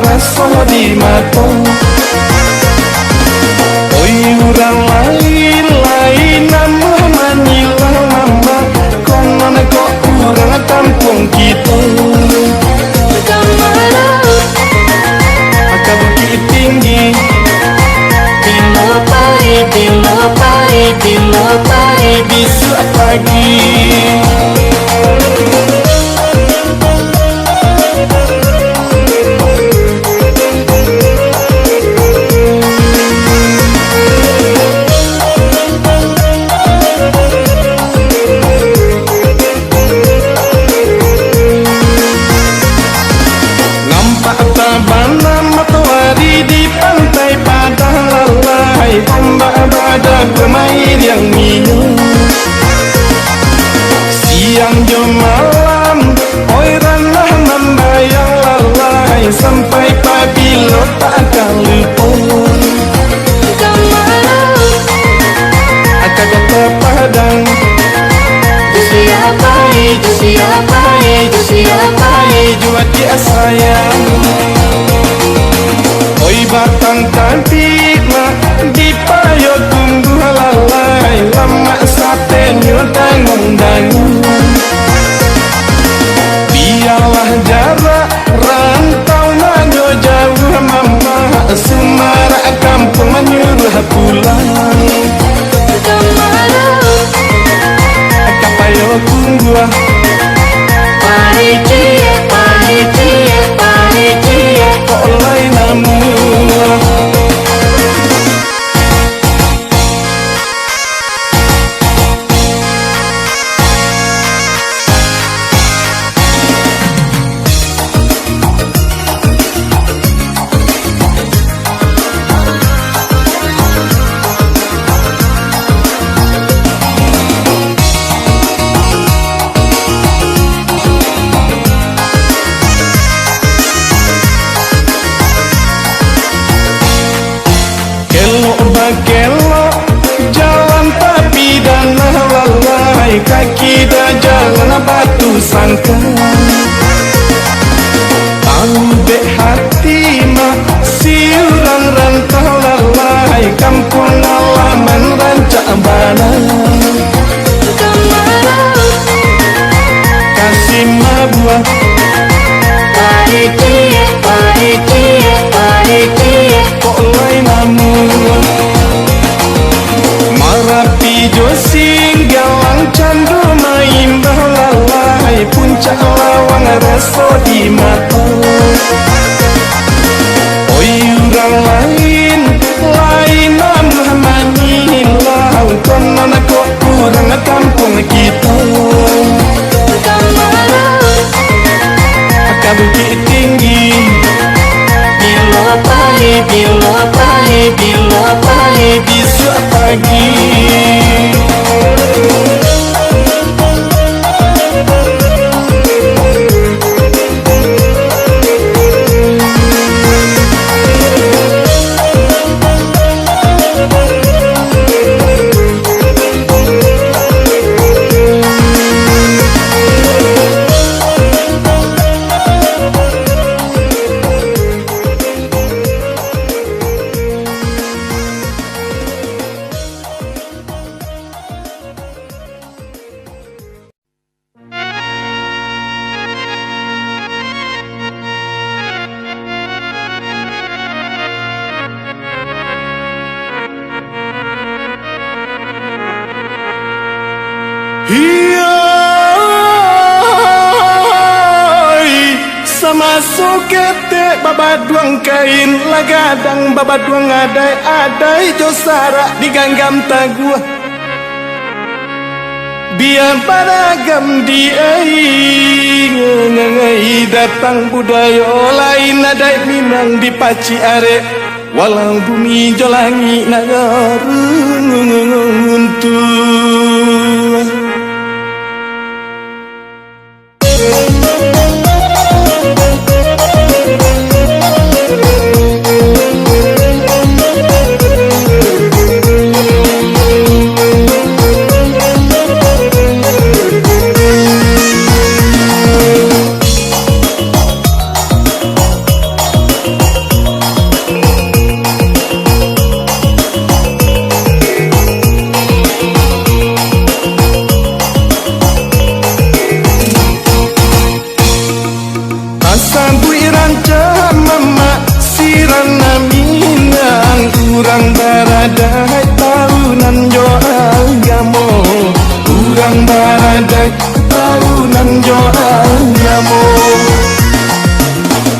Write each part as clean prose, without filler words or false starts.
rasa di mata. Oi urang lain nama manila mama, konon kok urang kampung kita. Akak Bukit Tinggi, bila pagi bisu pagi. Ombak bermain yang minum siang jo malam, oi ranah membayang lalai sampai pabilo tak akan lupa. Akak kota Padang, siapa juat dia sayang. Oi batang cantik mak di payo tunggu lalai, lama sate nyutang-undangan. Biarlah jarak rantau najo jauh mama, Sumara kampung menyuruh pulang. Akak payo tunggu panitia kok lain namu. Kelok jalan tapi dan lalai, kaki dah jalan batu sangka. Ambek hati mak siurang rantau lalai, kampung halaman Rancak Bana. Kasih mabuah kok lain namu. Marapi jo singgalang candu maimbah lalai, puncak lawang rasa di mata. Oi urang lain nama manilau, konon kok urang kampung kita. Akak Bukit Tinggi, bila pagi bisu pagi. Hiai sama sukete babaduang kain lagadang, babaduang adai jo sarak diganggam taguah. Biar paragam diai ngengai datang budaya lain adai Minang dipaci are, walau bumi jolangi nagarunguntur. sambung.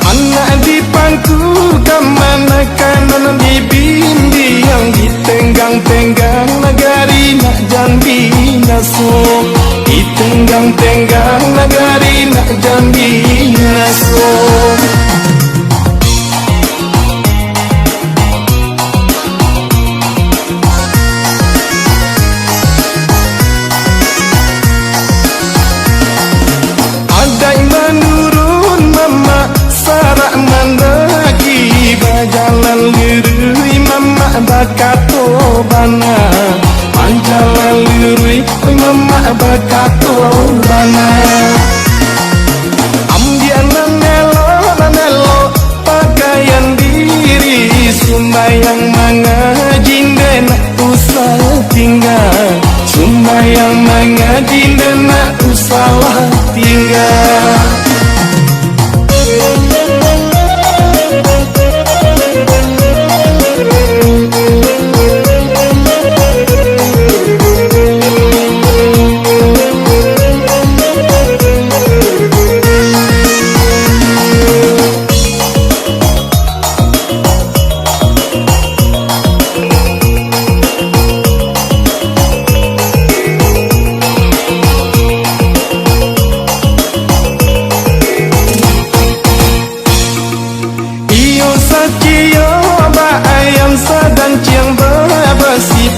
Anak di pangku kemana kanan di bimbing, ditenggang-tenggang negari nak jambi nasuk, ditenggang-tenggang negari nak jambi nasuk. Adai menurun mama sarak mendaki, bajalan lirui mama bakato bana, bajalan lirui mama bakato bana. Ambianan nelo pakaian diri, sumbayang mengaji dan usah tinggal, sumbayang mengaji dan usah tinggal.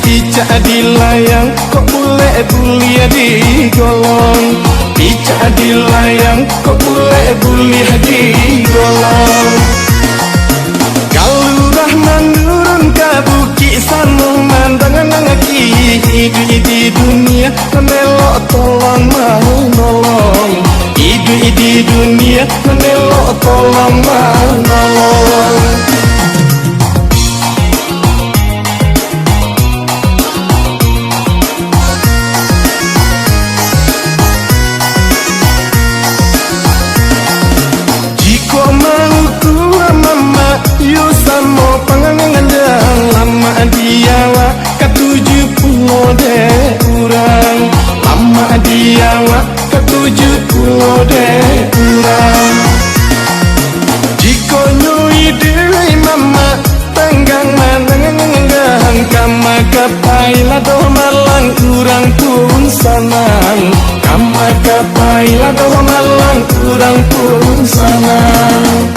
Picak dilayang kok boleh bulia digolong, picak dilayang kok boleh bulia digolong. Kalau Rahman nurun ke bukit sanu mandangan ngaki, hidup di dunia menelok tolong menolong, hidup di dunia menelok tolong menolong. Samo pangangan lama diawa ke-70 de urang, lama diawa ke-70 de urang. Jika nyui dewi mama tenggang manangang, kama kapailah doh malang urang pun sanang, kama kapailah doh malang urang pun sanang.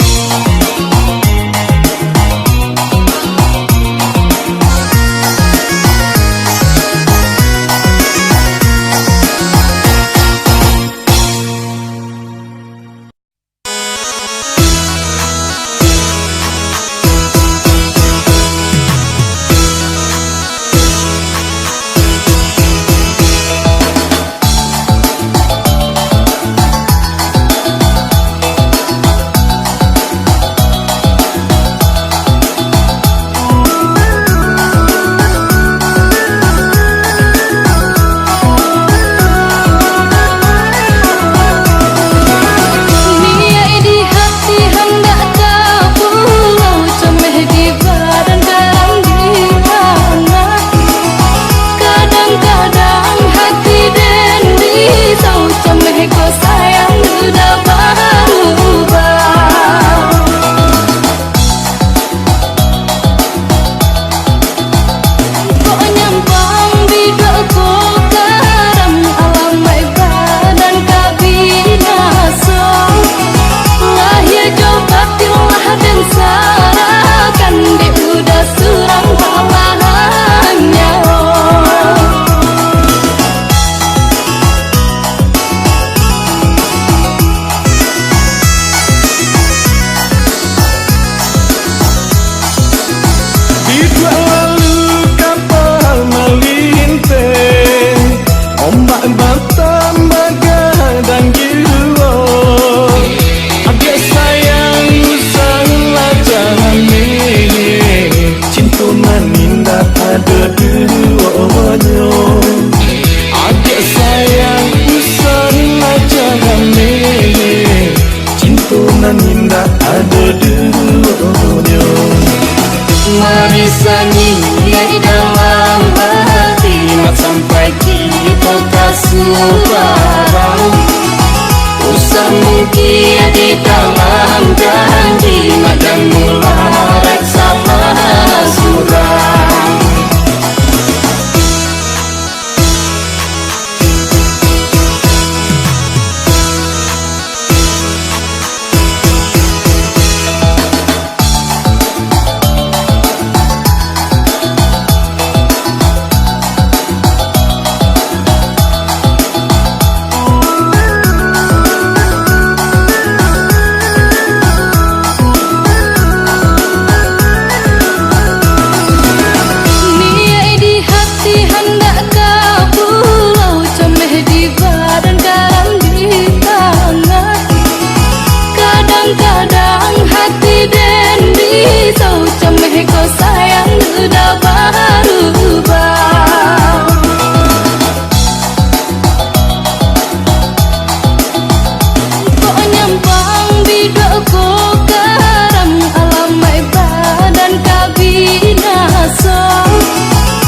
mungkin di dalam janji dan mulai reksa surang. Kadang hati dan risau cemeh kau sayang udah berubah. Kau nyampang bidak kau karam alamai badan kabinasa.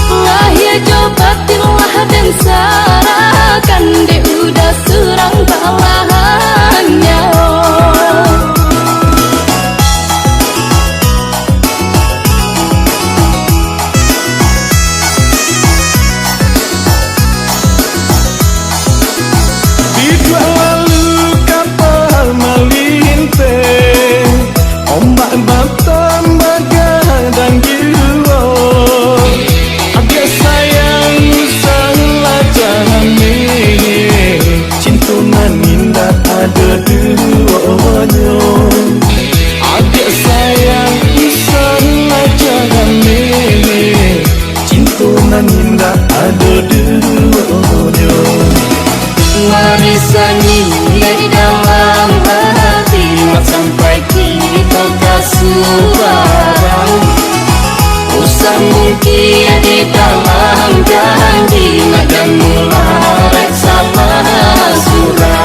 Lahir cobatinlah dan sarakan de udah surang balahannya. Adik sayang isalah jangan milih, cinta nan indah ada duanya. Warisan nilai dalam hati mak sampai kita kasih barang. Usah mungkin di dalam janji dan mulai reksa surang.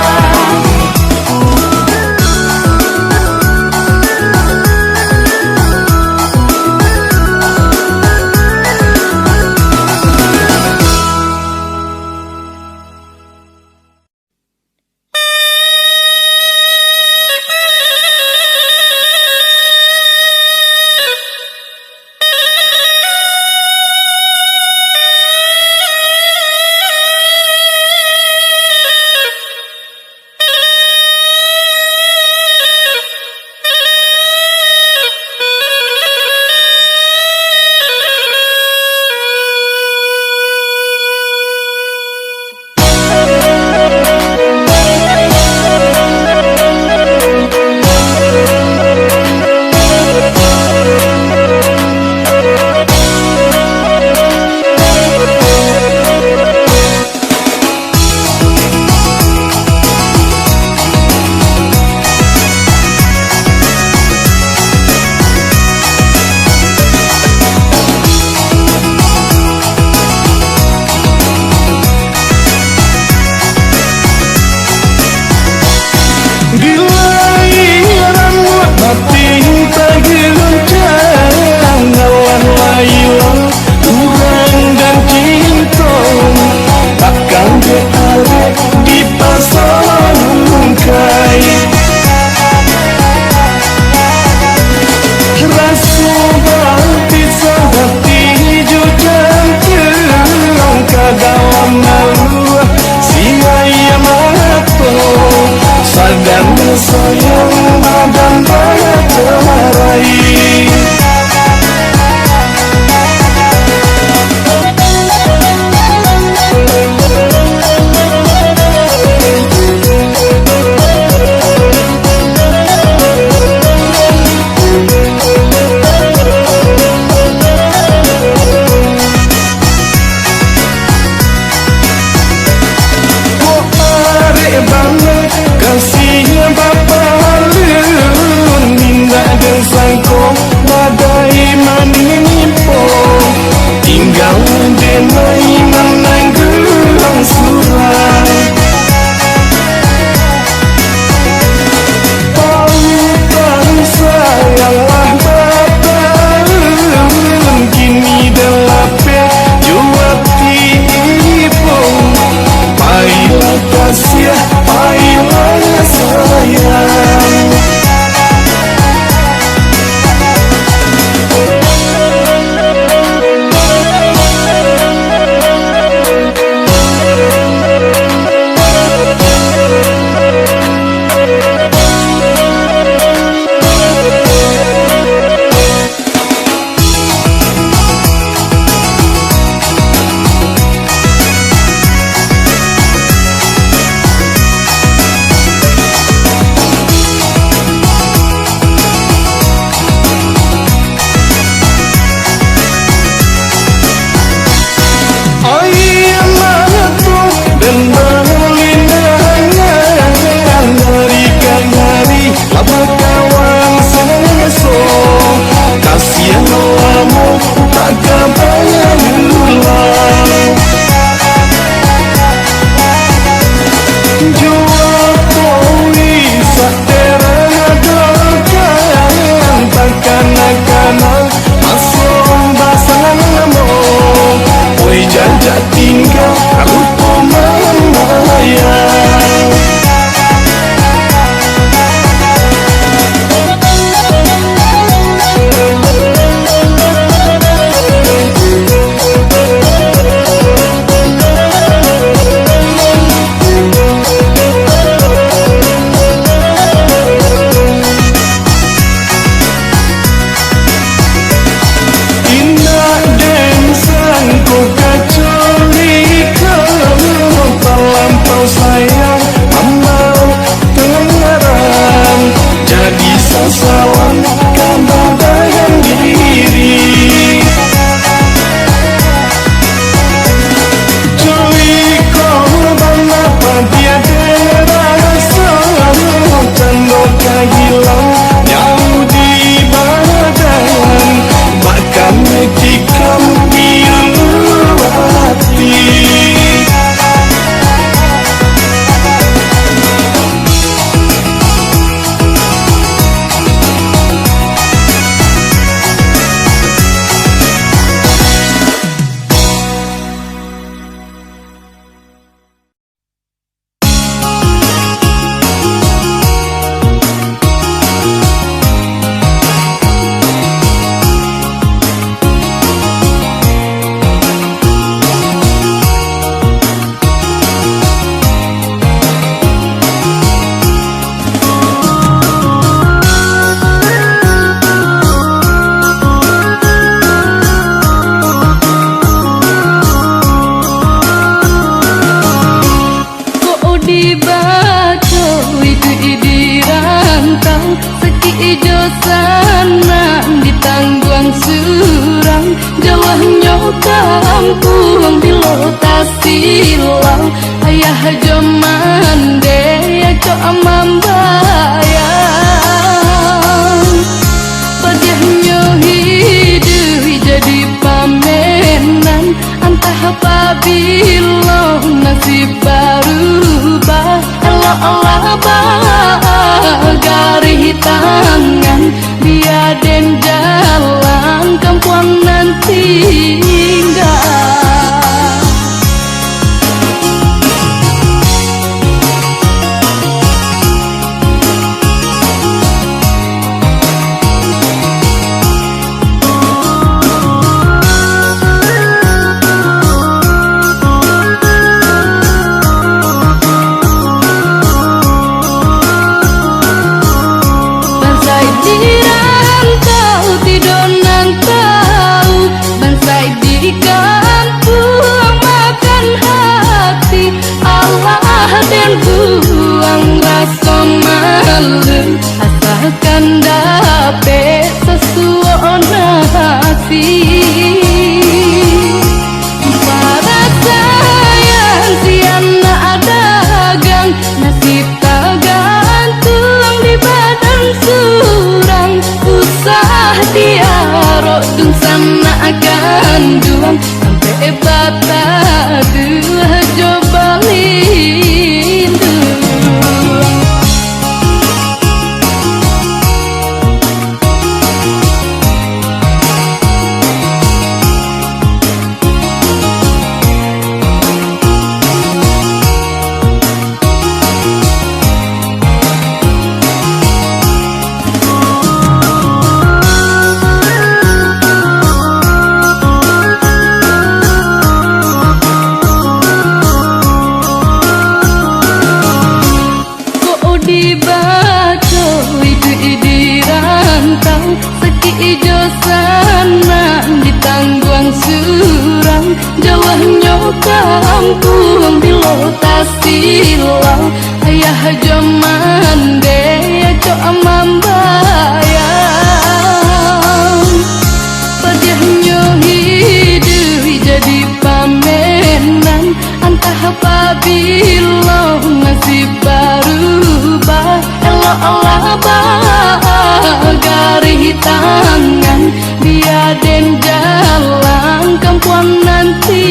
bilang ayah jaman deh ya co amam bayang padahnya hidup jadi pamenan antah apabila nasib berubah Allah bagari tangan biaden jalan kampung nanti asalkan dapet sesuatu nasi para sayang siana dagang nasib tak gantung di badan surang usah diarok dung sana akan duang sampai bata dua jobalin dibaco itu dirantau seki ijo sana ditangguang surang jawahnya kampung bilo tasilau ayah jaman deh ya co amam bayang padahnya hidup jadi pamenan antah apabila nasib berubah Allah bagari tangan biaden jalan kampung nanti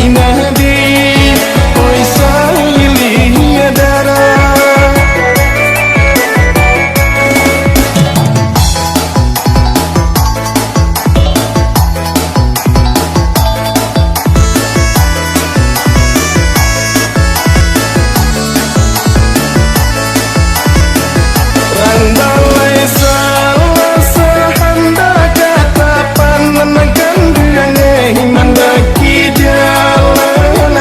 inadi oi salili dara Randalai salah sahanda kata panan gandiange mandaki jalan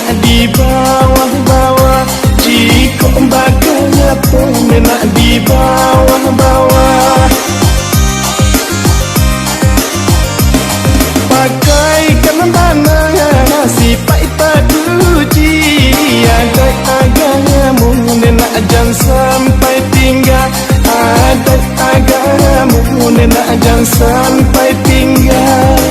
nak di bawah-bawah. Jika baganya pun nak di bawah-bawah. Pakaikan tanah sifat paduji. Adat agamamu nak jangan sampai tinggal. Adat agamamu nak jangan sampai tinggal.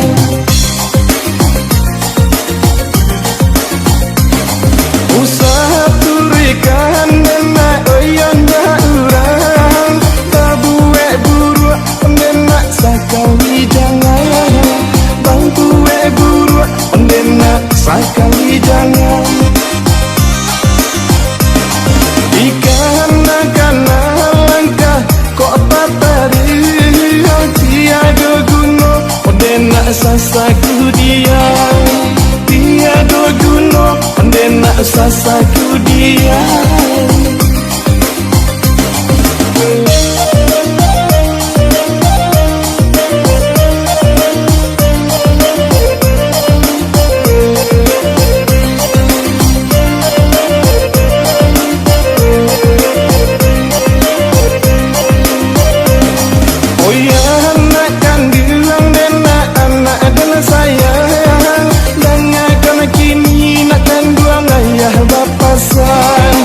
Usaha turikan nenak oyon dah urang. Tak buat buruk nenak sekali jangan. Bang buat buruk nenak sekali jangan. Ikan akan langkah kok patari. Tiada guna nenak sasaku dia. Tiada guna nenak sasaku dia. Oh ya anak kandung nenak anak adalah sayang. Dengarkan kini nak kandung ayah bapa sang.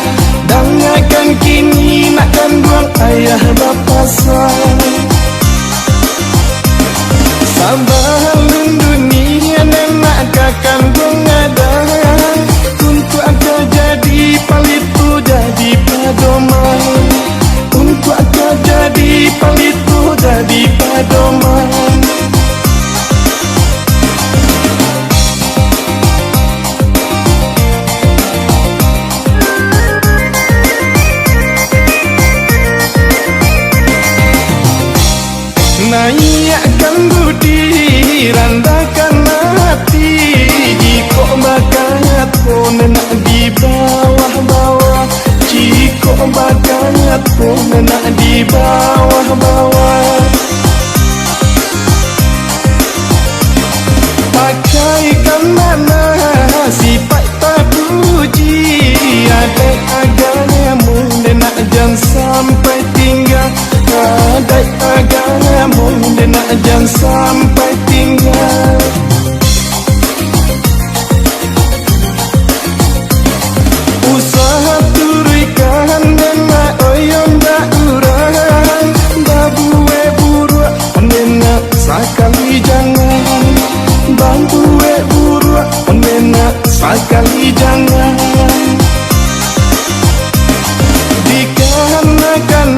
Dengarkan kini nak kandung ayah bapa sang. Sabar dunia nenak kandung ada. Untuk akan jadi palitu jadi pedoman. Untuk akan jadi palitu jadi pedoman. Naikkan budi, randakan hati. Jika bakat pun nak di bawah-bawah. Jika bakat pun nak di bawah-bawah. Pakaikan mana sifat paduji. Adat agamamu nak jangan sampai tinggal. Adat agamamu nak jangan sampai tinggal. Usaha turikan nenak oyon dah urang. Dah buat buruk nenak sekali jangan. Bang buat buruk nenak sekali jangan. Dikarenakan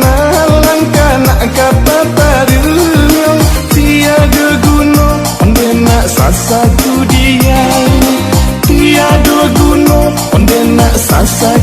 langkah nak kata taruh. Tiada guna nenak sasaku dia. Tiada guna nenak sasaku